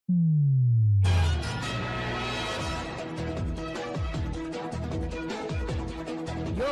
You're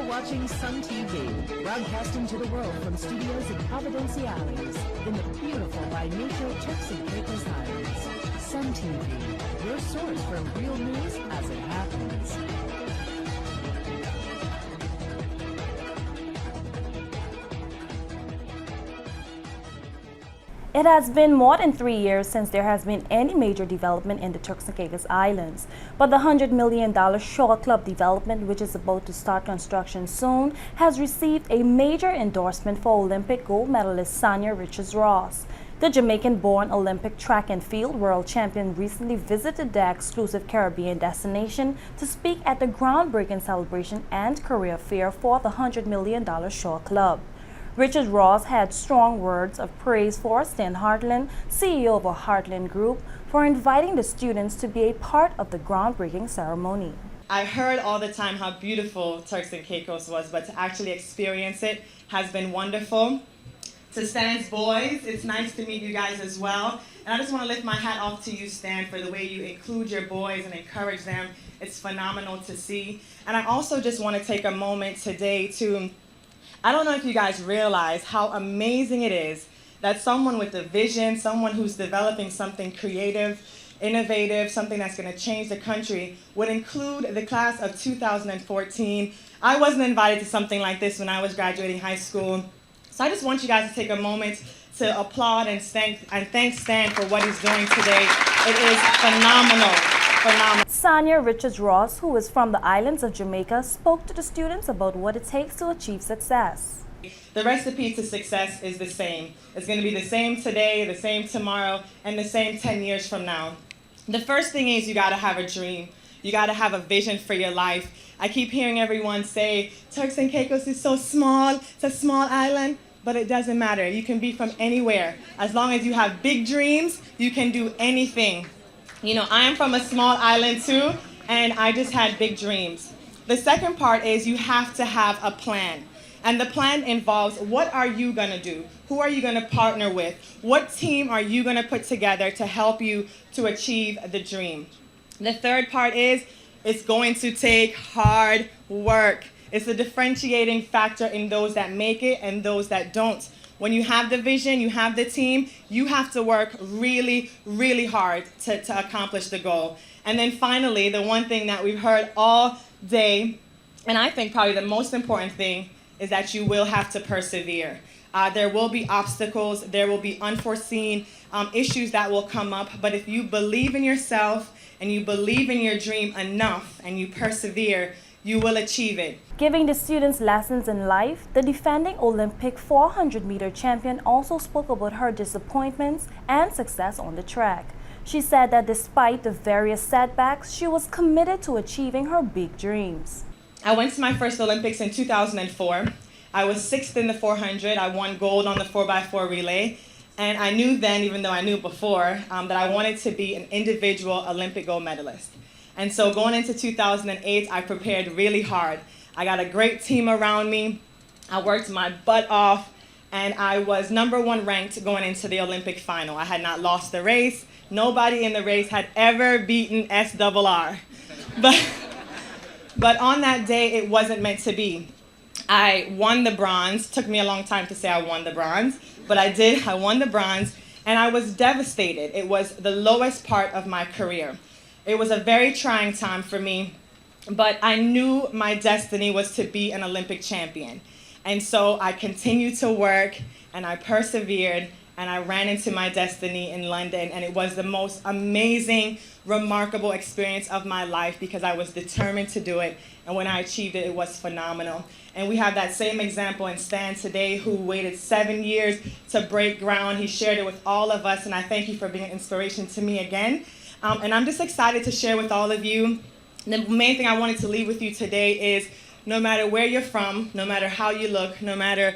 watching Sun TV, broadcasting to the world from studios in Providenciales, in the beautiful binational Turks and Caicos Islands. Sun TV, your source for real news as it happens. It has been more than 3 years since there has been any major development in the Turks and Caicos Islands, but the $100 million Shore Club development, which is about to start construction soon, has received a major endorsement for Olympic gold medalist Sanya Richards-Ross. The Jamaican-born Olympic track and field world champion recently visited the exclusive Caribbean destination to speak at the groundbreaking celebration and career fair for the $100 million Shore Club. Richards-Ross had strong words of praise for Stan Hartland, CEO of a Hartland Group, for inviting the students to be a part of the groundbreaking ceremony. I heard all the time how beautiful Turks and Caicos was, but to actually experience it has been wonderful. To Stan's boys, it's nice to meet you guys as well. And I just want to lift my hat off to you, Stan, for the way you include your boys and encourage them. It's phenomenal to see. And I also just want to take a moment today to I don't know if you guys realize how amazing it is that someone with a vision, someone who's developing something creative, innovative, something that's going to change the country, would include the class of 2014. I wasn't invited to something like this when I was graduating high school. So I just want you guys to take a moment to applaud and thank Stan for what he's doing today. It is phenomenal. Sanya Richards-Ross, who is from the islands of Jamaica, spoke to the students about what it takes to achieve success. The recipe to success is the same. It's going to be the same today, the same tomorrow, and the same 10 years from now. The first thing is you got to have a dream. You got to have a vision for your life. I keep hearing everyone say, Turks and Caicos is so small, it's a small island. But it doesn't matter. You can be from anywhere. As long as you have big dreams, you can do anything. You know, I am from a small island too, and I just had big dreams. The second part is you have to have a plan. And the plan involves what are you going to do? Who are you going to partner with? What team are you going to put together to help you to achieve the dream? The third part is it's going to take hard work. It's a differentiating factor in those that make it and those that don't. When you have the vision, you have the team, you have to work really, really hard to accomplish the goal. And then finally, the one thing that we've heard all day, and I think probably the most important thing, is that you will have to persevere. There will be obstacles, there will be unforeseen issues that will come up, but if you believe in yourself and you believe in your dream enough and you persevere, you will achieve it. Giving the students lessons in life, the defending Olympic 400-meter champion also spoke about her disappointments and success on the track. She said that despite the various setbacks, she was committed to achieving her big dreams. I went to my first Olympics in 2004. I was 6th in the 400. I won gold on the 4x4 relay. And I knew then, even though I knew before, that I wanted to be an individual Olympic gold medalist. And so going into 2008, I prepared really hard. I got a great team around me. I worked my butt off, and I was #1 ranked going into the Olympic final. I had not lost the race. Nobody in the race had ever beaten SRR. But on that day, it wasn't meant to be. I won the bronze. Took me a long time to say I won the bronze, but I did. I won the bronze, and I was devastated. It was the lowest part of my career. It was a very trying time for me, but I knew my destiny was to be an Olympic champion. And so I continued to work, and I persevered, and I ran into my destiny in London, and it was the most amazing, remarkable experience of my life because I was determined to do it, and when I achieved it, it was phenomenal. And we have that same example in Stan today, who waited 7 years to break ground. He shared it with all of us, and I thank you for being an inspiration to me again. And I'm just excited to share with all of you. The main thing I wanted to leave with you today is no matter where you're from, no matter how you look, no matter,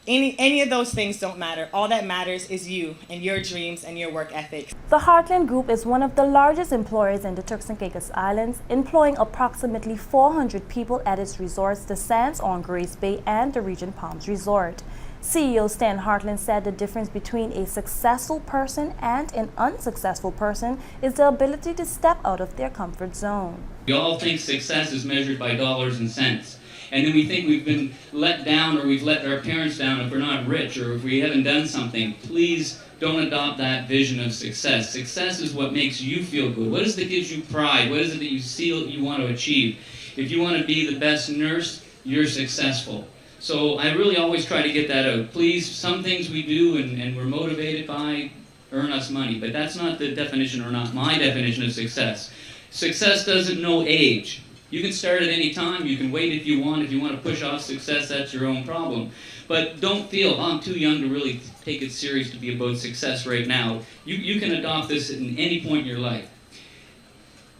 any of those things don't matter. All that matters is you and your dreams and your work ethic. The Hartland Group is one of the largest employers in the Turks and Caicos Islands, employing approximately 400 people at its resorts, the Sands on Grace Bay and the Regent Palms Resort. CEO Stan Hartland said the difference between a successful person and an unsuccessful person is the ability to step out of their comfort zone. We all think success is measured by dollars and cents. And then we think we've been let down or we've let our parents down if we're not rich or if we haven't done something. Please don't adopt that vision of success. Success is what makes you feel good. What is it that gives you pride? What is it that you feel you want to achieve? If you want to be the best nurse, you're successful. So I really always try to get that out. Please, some things we do and we're motivated by earn us money, but that's not the definition or not my definition of success. Success doesn't know age. You can start at any time, you can wait if you want. If you want to push off success, that's your own problem. But don't feel, oh, I'm too young to really take it serious to be about success right now. You can adopt this at any point in your life.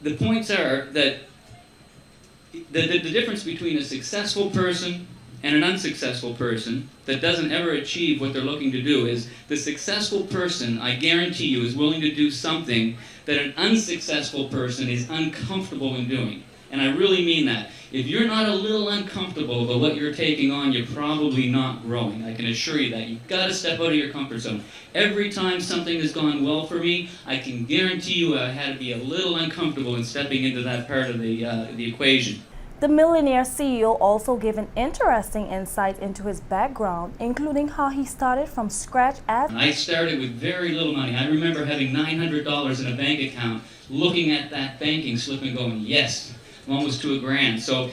The points are that the difference between a successful person and an unsuccessful person that doesn't ever achieve what they're looking to do is the successful person, I guarantee you, is willing to do something that an unsuccessful person is uncomfortable in doing. And I really mean that. If you're not a little uncomfortable about what you're taking on, you're probably not growing. I can assure you that. You've got to step out of your comfort zone. Every time something has gone well for me, I can guarantee you I had to be a little uncomfortable in stepping into that part of the equation. The millionaire CEO also gave an interesting insight into his background, including how he started from scratch as... I started with very little money. I remember having $900 in a bank account, looking at that banking slip and going, yes, I'm almost to $1,000. So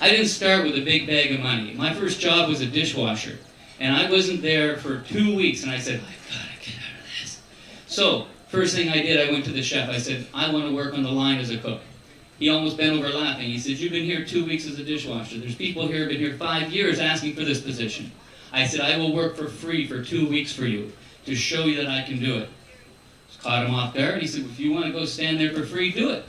I didn't start with a big bag of money. My first job was a dishwasher, and I wasn't there for 2 weeks, and I said, I've got to get out of this. So first thing I did, I went to the chef. I said, I want to work on the line as a cook. He almost bent over laughing. He said, you've been here 2 weeks as a dishwasher. There's people here who've been here 5 years asking for this position. I said, I will work for free for 2 weeks for you to show you that I can do it. Just caught him off guard. He said, if you want to go stand there for free, do it.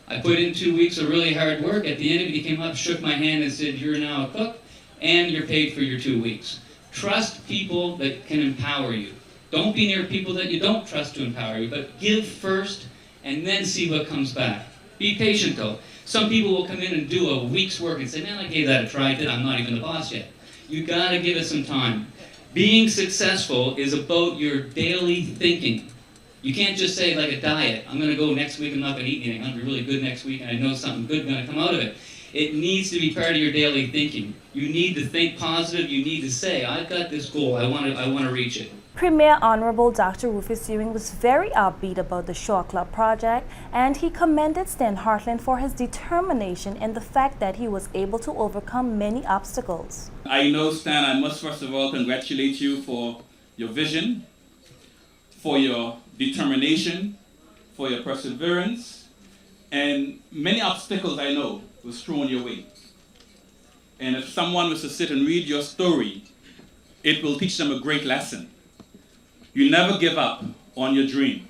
I put in 2 weeks of really hard work. At the end of it, he came up, shook my hand, and said, you're now a cook, and you're paid for your 2 weeks. Trust people that can empower you. Don't be near people that you don't trust to empower you, but give first, and then see what comes back. Be patient, though. Some people will come in and do a week's work and say, man, I gave that a try. I'm not even the boss yet. You got to give it some time. Being successful is about your daily thinking. You can't just say, like a diet, I'm going to go next week, I'm not going to eat anything. I'm going to be really good next week, and I know something good is going to come out of it. It needs to be part of your daily thinking. You need to think positive. You need to say, I've got this goal. I want to reach it. Premier Honorable Dr. Rufus Ewing was very upbeat about the Shaw Club project, and he commended Stan Hartland for his determination and the fact that he was able to overcome many obstacles. I know, Stan, I must first of all congratulate you for your vision, for your determination, for your perseverance, and many obstacles I know was thrown your way. And if someone was to sit and read your story, it will teach them a great lesson. You never give up on your dream.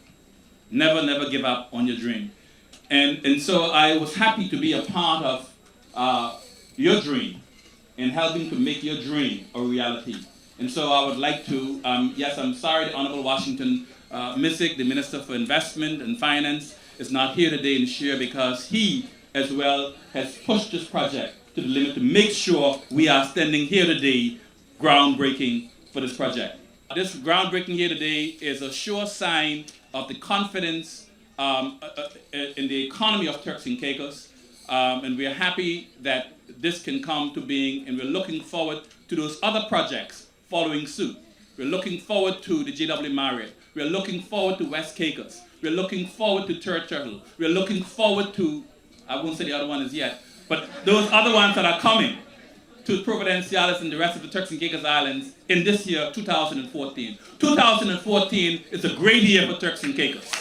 Never, never give up on your dream. And so I was happy to be a part of your dream and helping to make your dream a reality. And so I would like to, yes, I'm sorry the Honorable Washington Missick, the Minister for Investment and Finance, is not here today to share because he, as well, has pushed this project to the limit to make sure we are standing here today groundbreaking for this project. This groundbreaking here today is a sure sign of the confidence in the economy of Turks and Caicos, and we are happy that this can come to being, and we're looking forward to those other projects following suit. We're looking forward to the JW Marriott. We're looking forward to West Caicos. We're looking forward to Turtle. We're looking forward to, I won't say the other one is yet, but those other ones that are coming to Providenciales and the rest of the Turks and Caicos Islands in this year, 2014. 2014 is a great year for Turks and Caicos.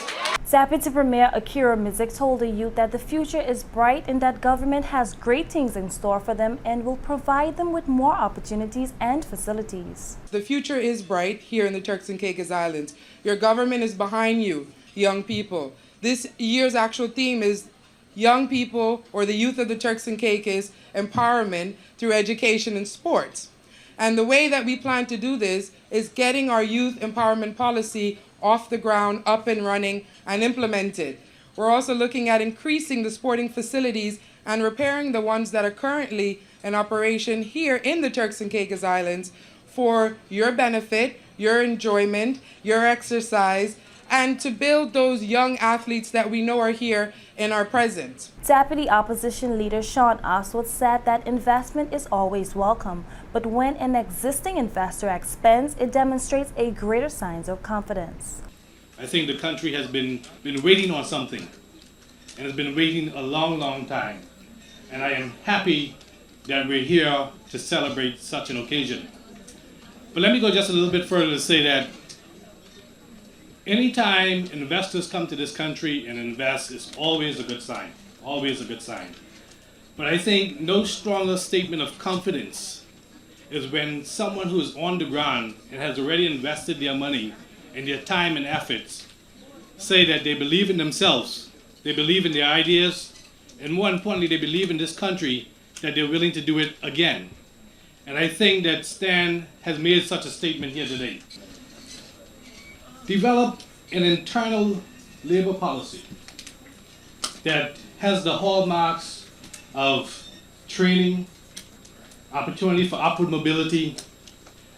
Deputy Premier Akira Mizik told the youth that the future is bright and that government has great things in store for them and will provide them with more opportunities and facilities. The future is bright here in the Turks and Caicos Islands. Your government is behind you, young people. This year's actual theme is young people, or the youth of the Turks and Caicos, empowerment through education and sports. And the way that we plan to do this is getting our youth empowerment policy off the ground, up and running, and implemented. We're also looking at increasing the sporting facilities and repairing the ones that are currently in operation here in the Turks and Caicos Islands for your benefit, your enjoyment, your exercise, and to build those young athletes that we know are here in our present. Deputy Opposition Leader Sean Oswald said that investment is always welcome, but when an existing investor expands, it demonstrates a greater signs of confidence. I think the country has been waiting on something, and has been waiting a long, long time. And I am happy that we're here to celebrate such an occasion. But let me go just a little bit further to say that anytime investors come to this country and invest is always a good sign, always a good sign. But I think no stronger statement of confidence is when someone who is on the ground and has already invested their money and their time and efforts say that they believe in themselves, they believe in their ideas, and more importantly, they believe in this country, that they're willing to do it again. And I think that Stan has made such a statement here today. Develop an internal labor policy that has the hallmarks of training, opportunity for upward mobility,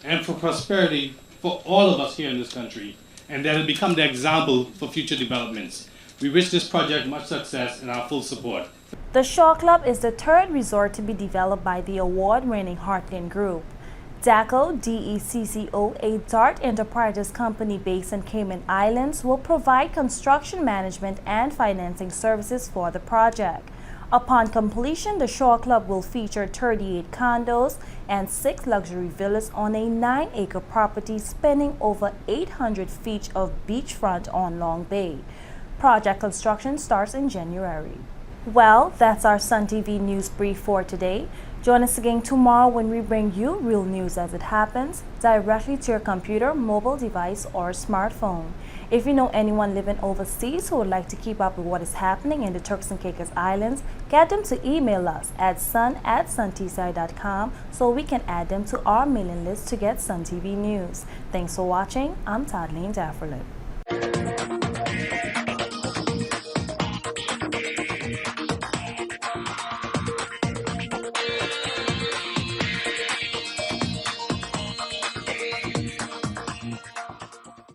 and for prosperity for all of us here in this country, and that will become the example for future developments. We wish this project much success and our full support. The Shaw Club is the third resort to be developed by the award-winning Heartland Group. DACO, DECCO, a Dart Enterprises company based in Cayman Islands, will provide construction management and financing services for the project. Upon completion, the Shaw Club will feature 38 condos and 6 luxury villas on a 9-acre property spanning over 800 feet of beachfront on Long Bay. Project construction starts in January. Well, that's our Sun TV News Brief for today. Join us again tomorrow when we bring you real news as it happens, directly to your computer, mobile device, or smartphone. If you know anyone living overseas who would like to keep up with what is happening in the Turks and Caicos Islands, get them to email us at sun@suntci.com so we can add them to our mailing list to get Sun TV News. Thanks for watching. I'm Tadleen Dafferlin.